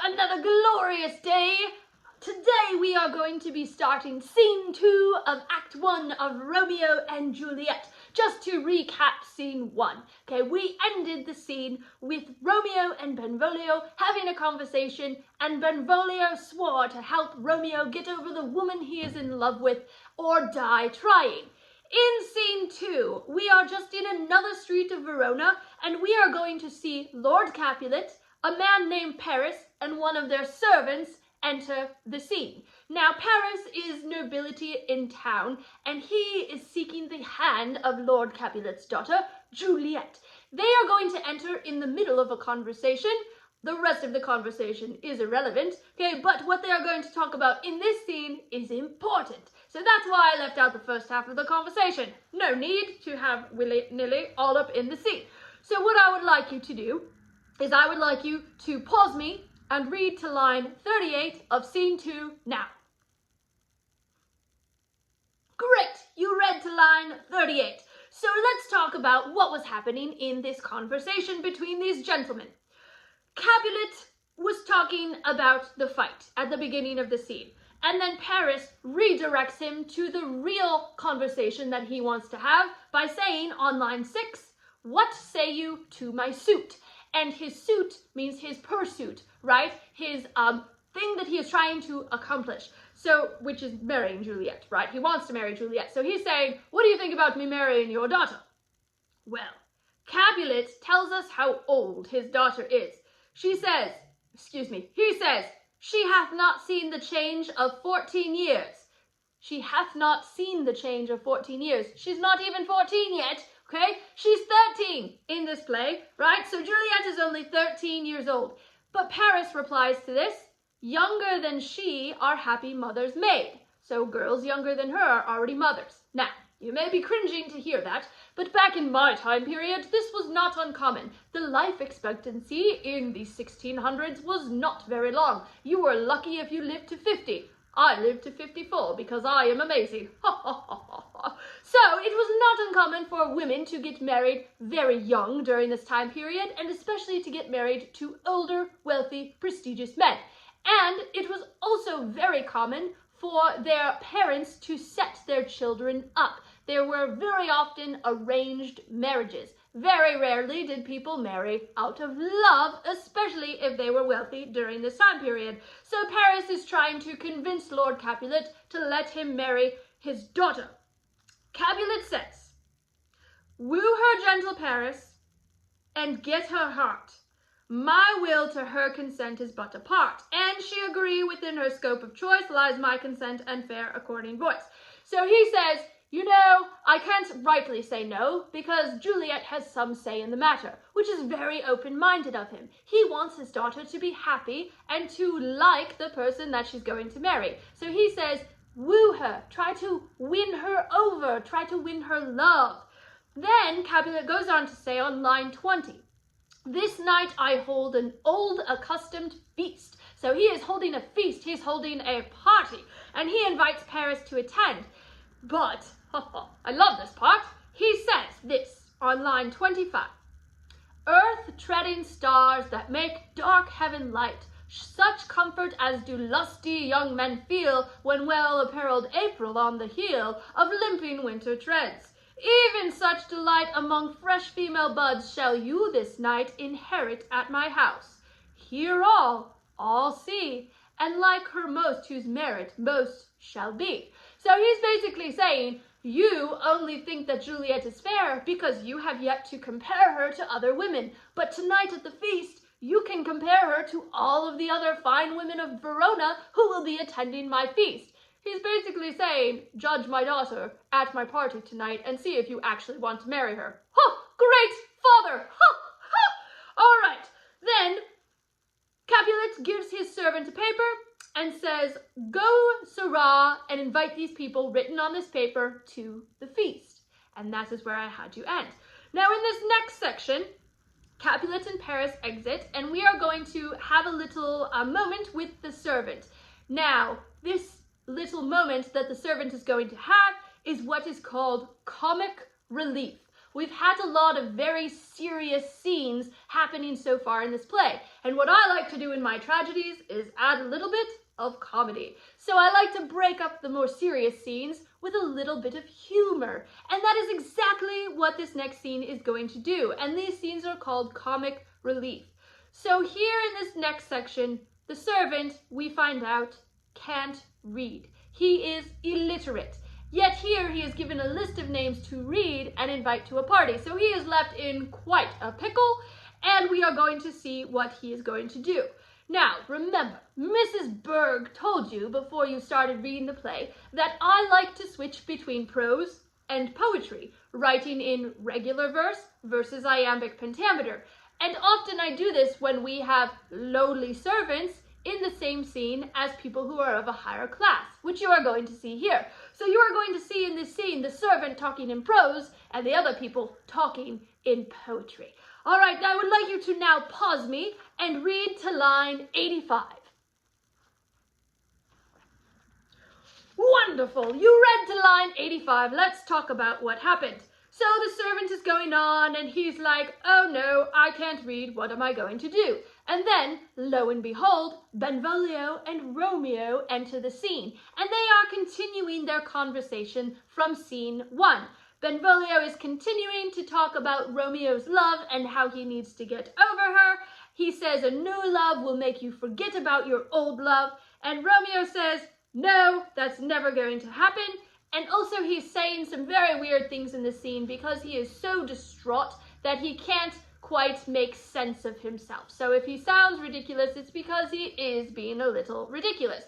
another glorious day. Today we are going to be starting scene 2 of Act 1 of Romeo and Juliet. Just to recap scene 1. Okay, we ended the scene with Romeo and Benvolio having a conversation, and Benvolio swore to help Romeo get over the woman he is in love with or die trying. In scene 2, we are just in another street of Verona, and we are going to see Lord Capulet, a man named Paris, and one of their servants enter the scene. Now, Paris is nobility in town, and he is seeking the hand of Lord Capulet's daughter, Juliet. They are going to enter in the middle of a conversation. The rest of the conversation is irrelevant, okay, but what they are going to talk about in this scene is important. So that's why I left out the first half of the conversation. No need to have willy-nilly all up in the scene. So what I would like you to do is I would like you to pause me and read to line 38 of scene 2 now. Great, you read to line 38. So let's talk about what was happening in this conversation between these gentlemen. Capulet was talking about the fight at the beginning of the scene, and then Paris redirects him to the real conversation that he wants to have by saying on line 6, "What say you to my suit?" And his suit means his pursuit, right? His thing that he is trying to accomplish. So, which is marrying Juliet, right? He wants to marry Juliet. So he's saying, "What do you think about me marrying your daughter?" Well, Capulet tells us how old his daughter is. He says, "She hath not seen the change of 14 years. She hath not seen the change of 14 years. She's not even 14 yet. Okay, she's 13 in this play, right? So Juliet is only 13 years old. But Paris replies to this, "Younger than she are happy mothers made." So girls younger than her are already mothers. Now, you may be cringing to hear that, but back in my time period, this was not uncommon. The life expectancy in the 1600s was not very long. You were lucky if you lived to 50. I lived to 54 because I am amazing. So it was not uncommon for women to get married very young during this time period, and especially to get married to older, wealthy, prestigious men. And it was also very common for their parents to set their children up. There were very often arranged marriages. Very rarely did people marry out of love, especially if they were wealthy during this time period. So Paris is trying to convince Lord Capulet to let him marry his daughter. Capulet says, "Woo her, gentle Paris, and get her heart. My will to her consent is but a part, and she agree within her scope of choice lies my consent and fair according voice." So he says, "You know, I can't rightly say no, because Juliet has some say in the matter," which is very open-minded of him. He wants his daughter to be happy and to like the person that she's going to marry. So he says, woo her, try to win her over, try to win her love. Then Capulet goes on to say on line 20, "This night I hold an old accustomed feast." So he is holding a feast, he's holding a party, and he invites Paris to attend. But, I love this part, he says this on line 25, "Earth-treading stars that make dark heaven light, such comfort as do lusty young men feel when well-apparelled April on the heel of limping winter treads. Even such delight among fresh female buds shall you this night inherit at my house. Hear all see, and like her most whose merit most shall be." So he's basically saying, you only think that Juliet is fair because you have yet to compare her to other women. But tonight at the feast, you can compare her to all of the other fine women of Verona who will be attending my feast. He's basically saying, judge my daughter at my party tonight and see if you actually want to marry her. Great father! All right, then Capulet gives his servant a paper and says, "Go, Sirrah, and invite these people written on this paper to the feast." And that is where I had you end. Now in this next section, Capulet and Paris exit, and we are going to have a little moment with the servant. Now, this little moment that the servant is going to have is what is called comic relief. We've had a lot of very serious scenes happening so far in this play. And what I like to do in my tragedies is add a little bit of comedy. So I like to break up the more serious scenes with a little bit of humor. And that is exactly what this next scene is going to do. And these scenes are called comic relief. So here in this next section, the servant, we find out, can't read. He is illiterate. Yet here he is given a list of names to read and invite to a party. So he is left in quite a pickle, and we are going to see what he is going to do. Now, remember, Mrs. Berg told you before you started reading the play that I like to switch between prose and poetry, writing in regular verse versus iambic pentameter. And often I do this when we have lowly servants in the same scene as people who are of a higher class, which you are going to see here. So you are going to see in this scene the servant talking in prose and the other people talking in poetry. All right, I would like you to now pause me and read to line 85. Wonderful, you read to line 85. Let's talk about what happened. So the servant is going on and he's like, oh no, I can't read, what am I going to do? And then, lo and behold, Benvolio and Romeo enter the scene, and they are continuing their conversation from scene 1. Benvolio is continuing to talk about Romeo's love and how he needs to get over her. He says a new love will make you forget about your old love, and Romeo says, no, that's never going to happen. And also he's saying some very weird things in the scene because he is so distraught that he can't quite make sense of himself. So if he sounds ridiculous, it's because he is being a little ridiculous.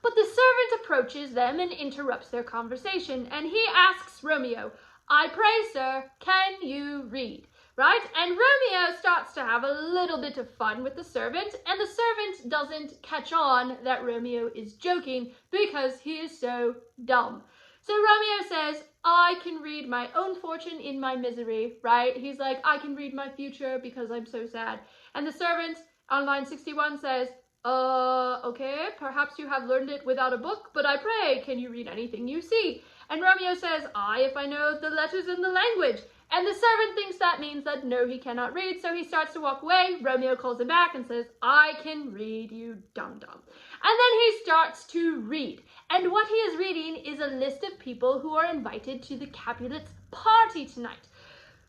But the servant approaches them and interrupts their conversation, and he asks Romeo, I pray, sir, can you read? Right? And Romeo starts to have a little bit of fun with the servant, and the servant doesn't catch on that Romeo is joking because he is so dumb. So Romeo says, I can read my own fortune in my misery, right? He's like, I can read my future because I'm so sad. And the servant on line 61 says, okay, perhaps you have learned it without a book, but I pray, can you read anything you see? And Romeo says, if I know the letters in the language. And the servant thinks that means that no, he cannot read, so he starts to walk away. Romeo calls him back and says, I can read, you dum-dum. And then he starts to read. And what he is reading is a list of people who are invited to the Capulets' party tonight.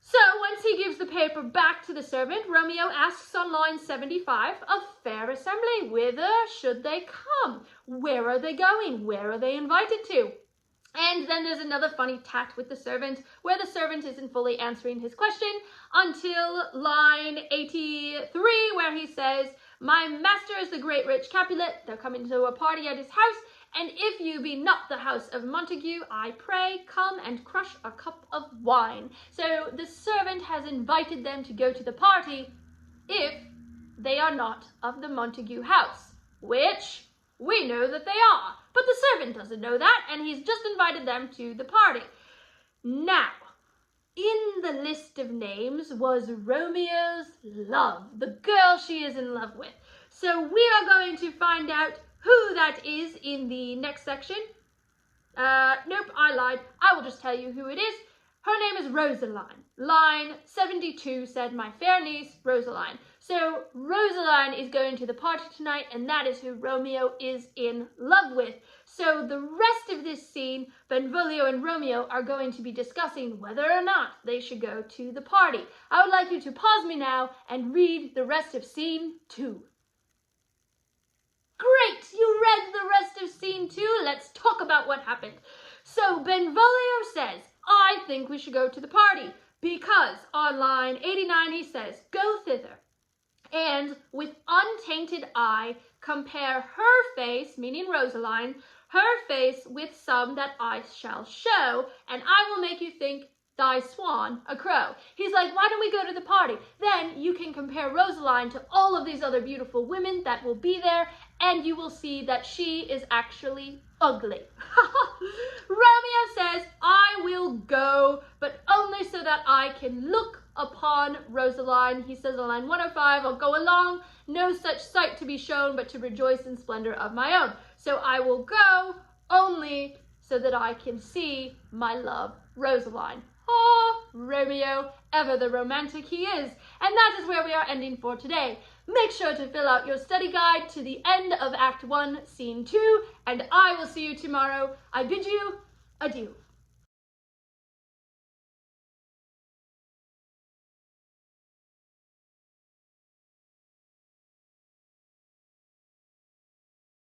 So once he gives the paper back to the servant, Romeo asks on line 75, a fair assembly, whither should they come? Where are they going? Where are they invited to? And then there's another funny tat with the servant, where the servant isn't fully answering his question until line 83, where he says, my master is the great rich Capulet, they're coming to a party at his house, and if you be not the house of Montague, I pray, come and crush a cup of wine. So the servant has invited them to go to the party if they are not of the Montague house, which we know that they are. But the servant doesn't know that, and he's just invited them to the party. Now, in the list of names was Romeo's love, the girl she is in love with. So we are going to find out who that is in the next section. Nope, I lied. I will just tell you who it is. Her name is Rosaline. Line 72 said, my fair niece, Rosaline. So Rosaline is going to the party tonight, and that is who Romeo is in love with. So the rest of this scene, Benvolio and Romeo are going to be discussing whether or not they should go to the party. I would like you to pause me now and read the rest of scene 2. Great, you read the rest of scene 2. Let's talk about what happened. So Benvolio says, I think we should go to the party, because on line 89 he says, go thither, and with untainted eye compare her face, meaning Rosaline, her face with some that I shall show, and I will make you think thy swan a crow. He's like, why don't we go to the party? Then you can compare Rosaline to all of these other beautiful women that will be there, and you will see that she is actually ugly. Romeo says, I will go, but only so that I can look upon Rosaline. He says on line 105, I'll go along, no such sight to be shown, but to rejoice in splendor of my own. So I will go only so that I can see my love, Rosaline. Oh, Romeo, ever the romantic he is. And that is where we are ending for today. Make sure to fill out your study guide to the end of Act 1, Scene 2, and I will see you tomorrow. I bid you adieu.